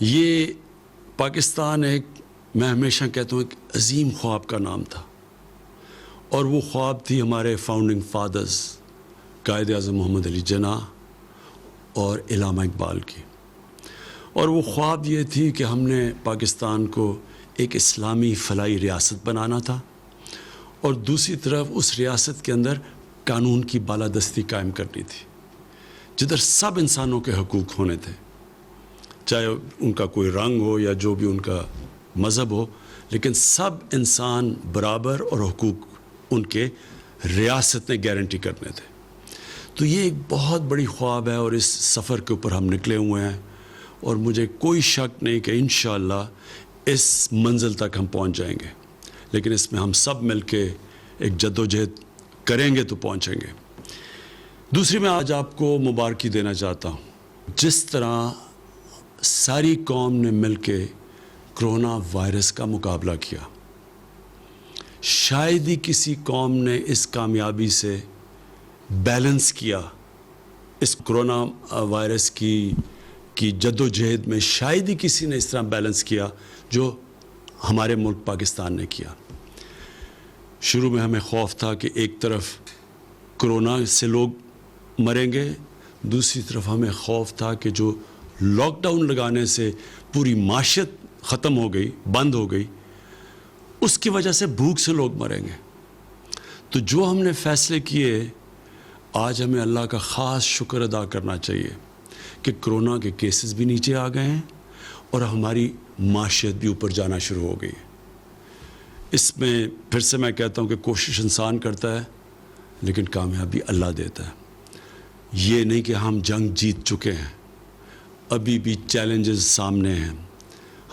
یہ پاکستان میں ہمیشہ کہتا ہوں ایک عظیم خواب کا نام تھا، اور وہ خواب تھی ہمارے فاؤنڈنگ فادرز قائد اعظم محمد علی جناح اور علامہ اقبال کی. اور وہ خواب یہ تھی کہ ہم نے پاکستان کو ایک اسلامی فلاحی ریاست بنانا تھا، اور دوسری طرف اس ریاست کے اندر قانون کی بالادستی قائم کرنی تھی، جدھر سب انسانوں کے حقوق ہونے تھے، چاہے ان کا کوئی رنگ ہو یا جو بھی ان کا مذہب ہو، لیکن سب انسان برابر اور حقوق ان کے ریاست نے گارنٹی کرنے تھے. تو یہ ایک بہت بڑی خواب ہے، اور اس سفر کے اوپر ہم نکلے ہوئے ہیں، اور مجھے کوئی شک نہیں کہ انشاءاللہ اس منزل تک ہم پہنچ جائیں گے. لیکن اس میں ہم سب مل کے ایک جدوجہد کریں گے تو پہنچیں گے. دوسری میں آج آپ کو مبارکی دینا چاہتا ہوں. جس طرح ساری قوم نے مل کے کرونا وائرس کا مقابلہ کیا، شاید ہی کسی قوم نے اس کامیابی سے بیلنس کیا. اس کرونا وائرس کی جدوجہد میں شاید ہی کسی نے اس طرح بیلنس کیا جو ہمارے ملک پاکستان نے کیا. شروع میں ہمیں خوف تھا کہ ایک طرف کرونا سے لوگ مریں گے، دوسری طرف ہمیں خوف تھا کہ جو لاک ڈاؤن لگانے سے پوری معیشت ختم ہو گئی، بند ہو گئی، اس کی وجہ سے بھوک سے لوگ مریں گے. تو جو ہم نے فیصلے کیے، آج ہمیں اللہ کا خاص شکر ادا کرنا چاہیے کہ کرونا کے کیسز بھی نیچے آ گئے ہیں اور ہماری معیشت بھی اوپر جانا شروع ہو گئی ہے. اس میں پھر سے میں کہتا ہوں کہ کوشش انسان کرتا ہے لیکن کامیابی اللہ دیتا ہے. یہ نہیں کہ ہم جنگ جیت چکے ہیں، ابھی بھی چیلنجز سامنے ہیں.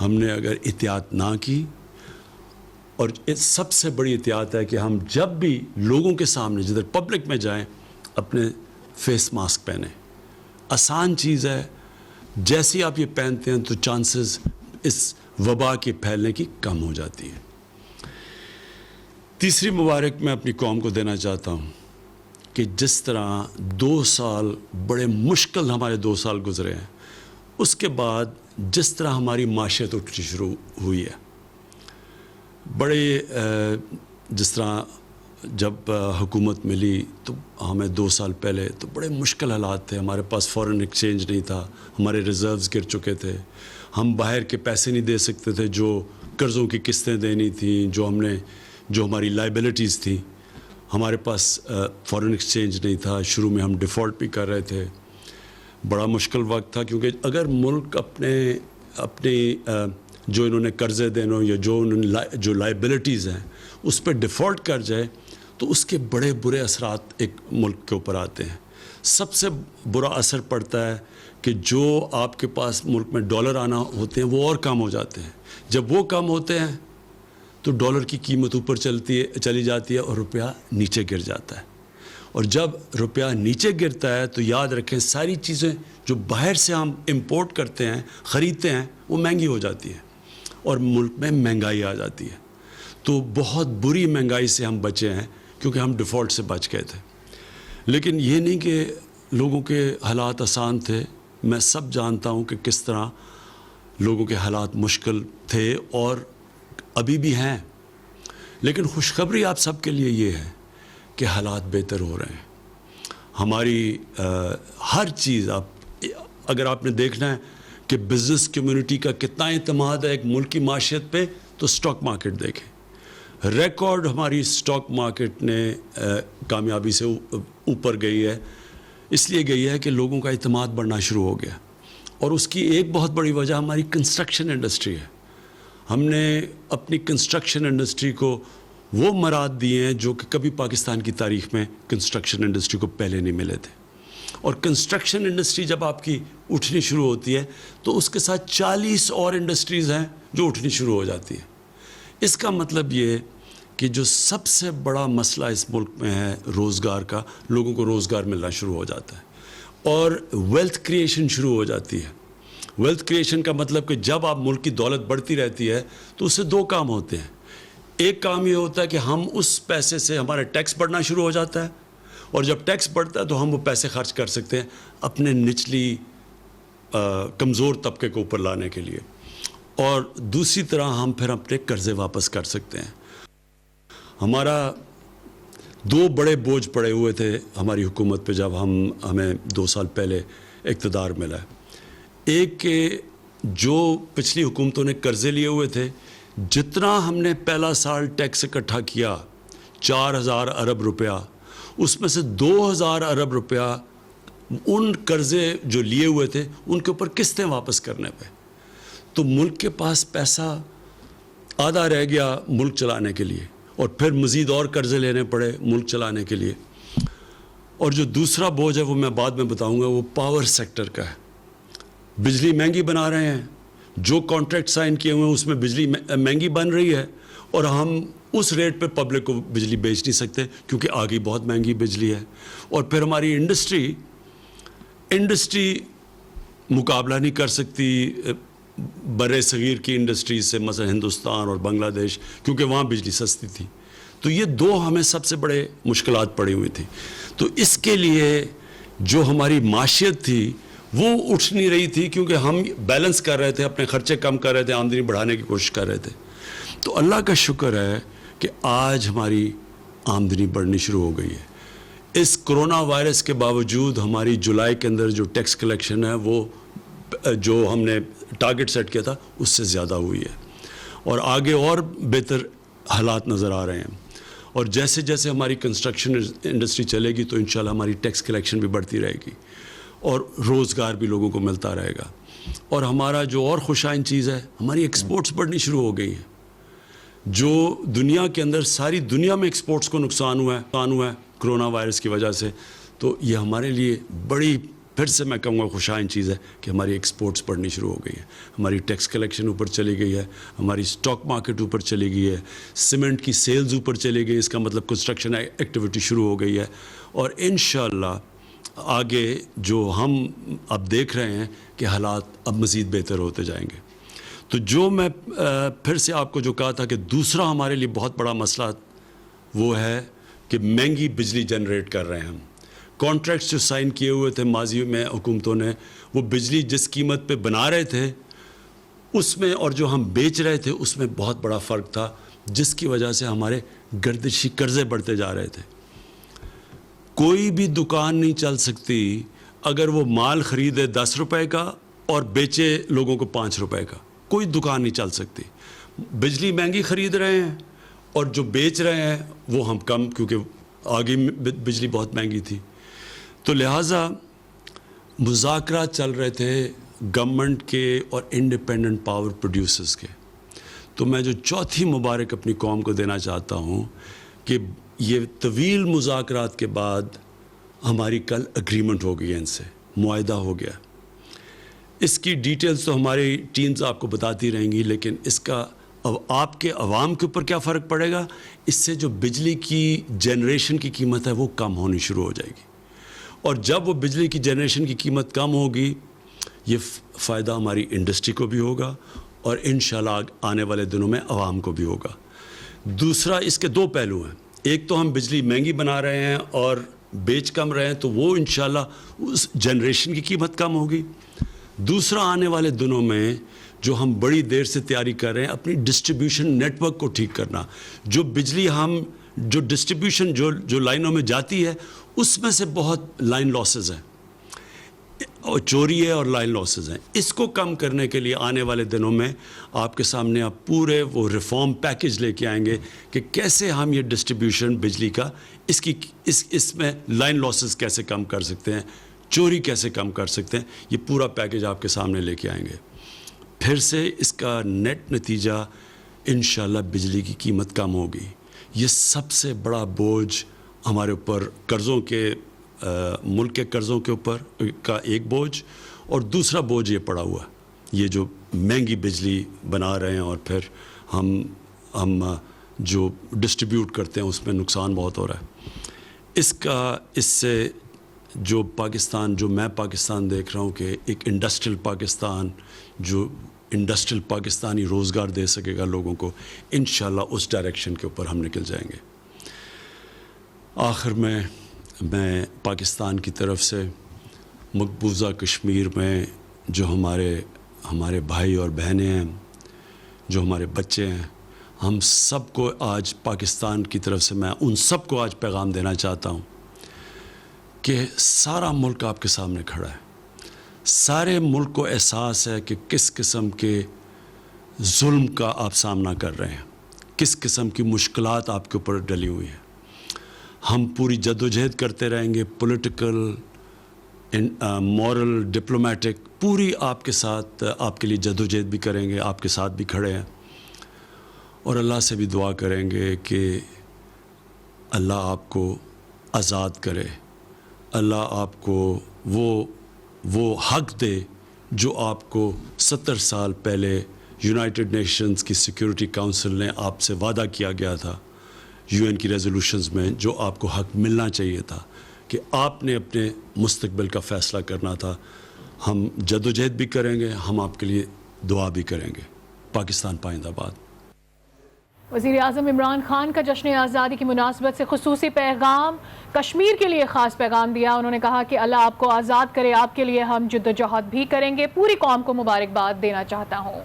ہم نے اگر احتیاط نہ کی، اور سب سے بڑی احتیاط ہے کہ ہم جب بھی لوگوں کے سامنے جدھر پبلک میں جائیں اپنے فیس ماسک پہنیں. آسان چیز ہے، جیسے آپ یہ پہنتے ہیں تو چانسز اس وبا کے پھیلنے کی کم ہو جاتی ہے. تیسری مبارک میں اپنی قوم کو دینا چاہتا ہوں کہ جس طرح 2 سال بڑے مشکل ہمارے 2 سال گزرے ہیں، اس کے بعد جس طرح ہماری معیشت اٹھنی شروع ہوئی ہے، بڑے جس طرح جب حکومت ملی تو ہمیں 2 سال پہلے تو بڑے مشکل حالات تھے. ہمارے پاس فورن ایکسچینج نہیں تھا، ہمارے ریزروز گر چکے تھے، ہم باہر کے پیسے نہیں دے سکتے تھے، جو قرضوں کی قسطیں دینی تھیں، جو ہماری لائبلٹیز تھیں. ہمارے پاس فورن ایکسچینج نہیں تھا. شروع میں ہم ڈیفالٹ بھی کر رہے تھے. بڑا مشکل وقت تھا، کیونکہ اگر ملک اپنے جو انہوں نے قرضے دینا یا جو لائبلٹیز ہیں اس پہ ڈیفالٹ کر جائے تو اس کے بڑے برے اثرات ایک ملک کے اوپر آتے ہیں. سب سے برا اثر پڑتا ہے کہ جو آپ کے پاس ملک میں ڈالر آنا ہوتے ہیں وہ اور کم ہو جاتے ہیں. جب وہ کم ہوتے ہیں تو ڈالر کی قیمت اوپر چلی جاتی ہے اور روپیہ نیچے گر جاتا ہے. اور جب روپیہ نیچے گرتا ہے تو یاد رکھیں ساری چیزیں جو باہر سے ہم امپورٹ کرتے ہیں، خریدتے ہیں، وہ مہنگی ہو جاتی ہیں اور ملک میں مہنگائی آ جاتی ہے. تو بہت بری مہنگائی سے ہم بچے ہیں کیونکہ ہم ڈیفالٹ سے بچ گئے تھے. لیکن یہ نہیں کہ لوگوں کے حالات آسان تھے. میں سب جانتا ہوں کہ کس طرح لوگوں کے حالات مشکل تھے اور ابھی بھی ہیں. لیکن خوشخبری آپ سب کے لیے یہ ہے کہ حالات بہتر ہو رہے ہیں. ہماری ہر چیز اگر آپ نے دیکھنا ہے کہ بزنس کمیونٹی کا کتنا اعتماد ہے ایک ملک کی معیشت پہ، تو سٹاک مارکیٹ دیکھیں. ریکارڈ ہماری سٹاک مارکیٹ نے کامیابی سے اوپر گئی ہے. اس لیے گئی ہے کہ لوگوں کا اعتماد بڑھنا شروع ہو گیا. اور اس کی ایک بہت بڑی وجہ ہماری کنسٹرکشن انڈسٹری ہے. ہم نے اپنی کنسٹرکشن انڈسٹری کو وہ مراد دیے ہیں جو کہ کبھی پاکستان کی تاریخ میں کنسٹرکشن انڈسٹری کو پہلے نہیں ملے تھے. اور کنسٹرکشن انڈسٹری جب آپ کی اٹھنی شروع ہوتی ہے تو اس کے ساتھ 40 اور انڈسٹریز ہیں جو اٹھنی شروع ہو جاتی ہیں. اس کا مطلب یہ کہ جو سب سے بڑا مسئلہ اس ملک میں ہے روزگار کا، لوگوں کو روزگار ملنا شروع ہو جاتا ہے اور ویلتھ کریشن شروع ہو جاتی ہے. ویلتھ کریشن کا مطلب کہ جب آپ ملک کی دولت بڑھتی رہتی ہے تو اس سے 2 کام ہوتے ہیں. ایک کام یہ ہوتا ہے کہ ہم اس پیسے سے ہمارا ٹیکس بڑھنا شروع ہو جاتا ہے، اور جب ٹیکس بڑھتا ہے تو ہم وہ پیسے خرچ کر سکتے ہیں اپنے نچلی کمزور طبقے کو اوپر لانے کے لیے، اور دوسری طرح ہم پھر اپنے قرضے واپس کر سکتے ہیں۔ ہمارا 2 بڑے بوجھ پڑے ہوئے تھے ہماری حکومت پہ جب ہمیں 2 سال پہلے اقتدار ملا ہے۔ ایک کہ جو پچھلی حکومتوں نے قرضے لیے ہوئے تھے، جتنا ہم نے پہلا سال ٹیکس اکٹھا کیا 4000 ارب روپیہ، اس میں سے 2000 ارب روپیہ ان قرضے جو لیے ہوئے تھے ان کے اوپر قسطیں واپس کرنے پہ، تو ملک کے پاس پیسہ آدھا رہ گیا ملک چلانے کے لیے، اور پھر مزید اور قرضے لینے پڑے ملک چلانے کے لیے۔ اور جو دوسرا بوجھ ہے وہ میں بعد میں بتاؤں گا، وہ پاور سیکٹر کا ہے۔ بجلی مہنگی بنا رہے ہیں، جو کانٹریکٹ سائن کیے ہوئے ہیں اس میں بجلی مہنگی بن رہی ہے، اور ہم اس ریٹ پہ پبلک کو بجلی بیچ نہیں سکتے کیونکہ آگے بہت مہنگی بجلی ہے۔ اور پھر ہماری انڈسٹری مقابلہ نہیں کر سکتی بر صغیر کی انڈسٹری سے، مثلا ہندوستان اور بنگلہ دیش، کیونکہ وہاں بجلی سستی تھی۔ تو یہ 2 ہمیں سب سے بڑے مشکلات پڑی ہوئی تھی۔ تو اس کے لیے جو ہماری معیشت تھی وہ اٹھ نہیں رہی تھی، کیونکہ ہم بیلنس کر رہے تھے، اپنے خرچے کم کر رہے تھے، آمدنی بڑھانے کی کوشش کر رہے تھے۔ تو اللہ کا شکر ہے کہ آج ہماری آمدنی بڑھنی شروع ہو گئی ہے۔ اس کرونا وائرس کے باوجود ہماری جولائی کے اندر جو ٹیکس کلیکشن ہے وہ جو ہم نے ٹارگٹ سیٹ کیا تھا اس سے زیادہ ہوئی ہے، اور آگے اور بہتر حالات نظر آ رہے ہیں۔ اور جیسے جیسے ہماری کنسٹرکشن انڈسٹری چلے گی تو انشاءاللہ ہماری ٹیکس کلیکشن بھی بڑھتی رہے گی، اور روزگار بھی لوگوں کو ملتا رہے گا۔ اور ہمارا جو اور خوشائن چیز ہے، ہماری ایکسپورٹس بڑھنی شروع ہو گئی ہیں۔ جو دنیا کے اندر ساری دنیا میں ایکسپورٹس کو نقصان ہوا ہے کرونا وائرس کی وجہ سے، تو یہ ہمارے لیے بڑی، پھر سے میں کہوں گا خوشائن چیز ہے کہ ہماری ایکسپورٹس بڑھنی شروع ہو گئی ہے، ہماری ٹیکس کلیکشن اوپر چلی گئی ہے، ہماری سٹاک مارکیٹ اوپر چلی گئی ہے، سیمنٹ کی سیلز اوپر چلی گئی، اس کا مطلب کنسٹرکشن ایکٹیویٹی شروع ہو گئی ہے۔ اور انشاءاللہ آگے جو ہم اب دیکھ رہے ہیں کہ حالات اب مزید بہتر ہوتے جائیں گے۔ تو جو میں پھر سے آپ کو جو کہا تھا کہ دوسرا ہمارے لیے بہت بڑا مسئلہ وہ ہے کہ مہنگی بجلی جنریٹ کر رہے ہیں ہم۔ کانٹریکٹس جو سائن کیے ہوئے تھے ماضی میں حکومتوں نے، وہ بجلی جس قیمت پہ بنا رہے تھے اس میں اور جو ہم بیچ رہے تھے اس میں بہت بڑا فرق تھا، جس کی وجہ سے ہمارے گردشی قرضے بڑھتے جا رہے تھے۔ کوئی بھی دکان نہیں چل سکتی اگر وہ مال خریدے 10 روپے کا اور بیچے لوگوں کو 5 روپے کا، کوئی دکان نہیں چل سکتی۔ بجلی مہنگی خرید رہے ہیں اور جو بیچ رہے ہیں وہ ہم کم، کیونکہ آگے بجلی بہت مہنگی تھی۔ تو لہٰذا مذاکرات چل رہے تھے گورنمنٹ کے اور انڈیپینڈنٹ پاور پروڈیوسرز کے۔ تو میں جو چوتھی مبارک اپنی قوم کو دینا چاہتا ہوں کہ یہ طویل مذاکرات کے بعد ہماری کل اگریمنٹ ہو گئی ہے، ان سے معاہدہ ہو گیا۔ اس کی ڈیٹیلز تو ہماری ٹیمز آپ کو بتاتی رہیں گی، لیکن اس کا اب آپ کے عوام کے اوپر کیا فرق پڑے گا، اس سے جو بجلی کی جنریشن کی قیمت ہے وہ کم ہونی شروع ہو جائے گی، اور جب وہ بجلی کی جنریشن کی قیمت کم ہوگی یہ فائدہ ہماری انڈسٹری کو بھی ہوگا اور انشاءاللہ آنے والے دنوں میں عوام کو بھی ہوگا۔ دوسرا، اس کے 2 پہلو ہیں، ایک تو ہم بجلی مہنگی بنا رہے ہیں اور بیچ کم رہے ہیں، تو وہ انشاءاللہ اس جنریشن کی قیمت کم ہوگی۔ دوسرا، آنے والے دنوں میں جو ہم بڑی دیر سے تیاری کر رہے ہیں اپنی ڈسٹریبیوشن نیٹ ورک کو ٹھیک کرنا، جو بجلی ہم جو ڈسٹریبیوشن جو لائنوں میں جاتی ہے اس میں سے بہت لائن لاسز ہیں اور چوری ہے اور لائن لاسز ہیں، اس کو کم کرنے کے لیے آنے والے دنوں میں آپ کے سامنے آپ پورے وہ ریفارم پیکج لے کے آئیں گے کہ کیسے ہم یہ ڈسٹریبیوشن بجلی کا اس میں لائن لاسز کیسے کم کر سکتے ہیں، چوری کیسے کم کر سکتے ہیں، یہ پورا پیکج آپ کے سامنے لے کے آئیں گے۔ پھر سے اس کا نیٹ نتیجہ انشاءاللہ بجلی کی قیمت کم ہوگی۔ یہ سب سے بڑا بوجھ ہمارے اوپر قرضوں کے ملک کے قرضوں کے اوپر کا ایک بوجھ، اور دوسرا بوجھ یہ پڑا ہوا یہ جو مہنگی بجلی بنا رہے ہیں اور پھر ہم جو ڈسٹریبیوٹ کرتے ہیں اس میں نقصان بہت ہو رہا ہے۔ اس سے جو میں پاکستان دیکھ رہا ہوں کہ ایک انڈسٹریل پاکستان، جو انڈسٹریل پاکستانی روزگار دے سکے گا لوگوں کو، انشاءاللہ اس ڈائریکشن کے اوپر ہم نکل جائیں گے۔ آخر میں پاکستان کی طرف سے مقبوضہ کشمیر میں جو ہمارے بھائی اور بہنیں ہیں، جو ہمارے بچے ہیں، ہم سب کو آج پاکستان کی طرف سے میں ان سب کو آج پیغام دینا چاہتا ہوں کہ سارا ملک آپ کے سامنے کھڑا ہے. سارے ملک کو احساس ہے کہ کس قسم کے ظلم کا آپ سامنا کر رہے ہیں، کس قسم کی مشکلات آپ کے اوپر ڈلی ہوئی ہیں. ہم پوری جد و جہد کرتے رہیں گے، پولیٹیکل، مورل، ڈپلومیٹک، پوری آپ کے ساتھ آپ کے لیے جد و جہد بھی کریں گے، آپ کے ساتھ بھی کھڑے ہیں، اور اللہ سے بھی دعا کریں گے کہ اللہ آپ کو آزاد کرے، اللہ آپ کو وہ حق دے جو آپ کو 70 سال پہلے یونائٹڈ نیشنز کی سیکیورٹی کونسل نے آپ سے وعدہ کیا گیا تھا، UN کی ریزولوشنز میں جو آپ کو حق ملنا چاہیے تھا کہ آپ نے اپنے مستقبل کا فیصلہ کرنا تھا. ہم جد و جہد بھی کریں گے، ہم آپ کے لیے دعا بھی کریں گے. پاکستان پائندہ باد. وزیر اعظم عمران خان کا جشن آزادی کی مناسبت سے خصوصی پیغام، کشمیر کے لیے خاص پیغام دیا. انہوں نے کہا کہ اللہ آپ کو آزاد کرے، آپ کے لیے ہم جدوجہد بھی کریں گے. پوری قوم کو مبارکباد دینا چاہتا ہوں.